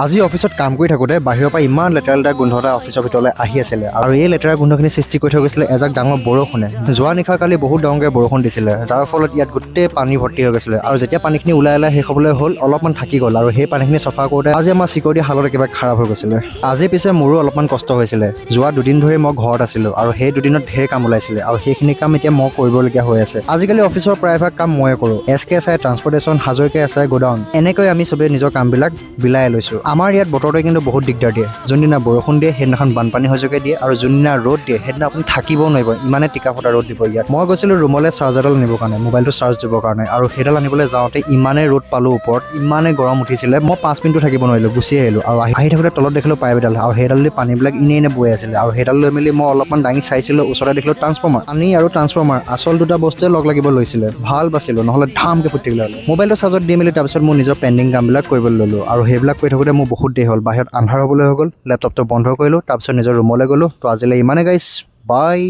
আজি অফিসত কাম কৰি থাকোঁতে বাহিৰৰ পৰা ইমান লেতেৰা লেতেৰা গোন্ধ এটা অফিসৰ ভিতৰলৈ আহি আছিলে আৰু এই লেতেৰা গোন্ধখিনি সৃষ্টি কৰি থৈ গৈছিলে এজাক ডাঙৰ বৰষুণে। যোৱা নিশা কালি বহুত ডাঙৰকৈ বৰষুণ দিছিলে, যাৰ ফলত ইয়াত গোটেই পানী ভৰ্তি হৈ গৈছিলে আৰু যেতিয়া পানীখিনি ওলাই শেষ হ'বলৈ হ'ল অলপমান থাকি গ'ল আৰু সেই পানীখিনি চফা কৰোঁতে আজি আমাৰ চিকিউৰিটি হালত একেবাৰে খাৰাপ হৈ গৈছিলে। আজি পিছে মোৰো অলপমান কষ্ট হৈছিলে। যোৱা দুদিন ধৰি মই ঘৰত আছিলোঁ আৰু সেই দুদিনত ঢেৰ কাম ওলাইছিলে আৰু সেইখিনি কাম এতিয়া মই কৰিবলগীয়া হৈ আছে। আজিকালি অফিচৰ প্ৰায়ভাগ কাম ময়ে কৰোঁ। SKSI transportation, Hazarika SI godown, এনেকৈ আমি চবেই নিজৰ কামবিলাক বিলাই লৈছোঁ। আমাৰ ইয়াত বতৰটোৱে কিন্তু বহুত দিগদাৰ দিয়ে। যোনদিনা বৰষুণ দিয়ে সেইদিনাখন বানপানী হৈ যোগে দিয়ে আৰু যোনদিনা ৰ'দ দিয়ে সেইদিনা আপুনি থাকিবও নোৱাৰিব, ইমানে টিকা ফটা ৰ'দ দিব ইয়াত। মই গৈছিলোঁ ৰুমলৈ চাৰ্জাৰডাল নিবৰ কাৰণে, মোবাইলটো চাৰ্জ দিবৰ কাৰণে, আৰু সেইডাল আনিবলৈ যাওঁতে ইমানেই ৰ'দ পালোঁ ওপৰত, ইমানেই গৰম উঠিছিলে, মই 5 মিনিটো থাকিব নোৱাৰিলোঁ, গুচি আহিলোঁ। আৰু আহি থাকোঁতে তলত দেখিলোঁ পাইপ এডাল আৰু সেইডাল দি পানীবিলাক ইনে বৈ আছিলে আৰু সেইডাল লৈ মেলি মই অলপমান দাঙি চাইছিলোঁ, ওচৰতে দেখিলোঁ ট্ৰান্সফৰ্মাৰ। পানী আৰু ট্ৰান্সফৰ্মাৰ আচল দুটা বস্তুৱে লগ লাগিব লৈছিলে, ভাল বাছিলোঁ, নহ'লে ধামকৈ ফুটি থাকিলে হ'লে। মোবাইলটো চাৰ্জত দি মেলি তাৰপিছত মোৰ নিজৰ পেণ্ডিং কামবিলাক কৰিবলৈ ল'লোঁ আৰু সেইবিলাক কৰি থাকোঁতে মোৰ বহুত দেৰি হ'ল। বাহিৰত আন্ধাৰ হ'বলৈ হৈ গ'ল, লেপটপটো বন্ধ কৰিলোঁ, তাৰপিছত নিজৰ ৰুমলৈ গ'লোঁ। তো আজিলৈ ইমানে গাইছ, বাই।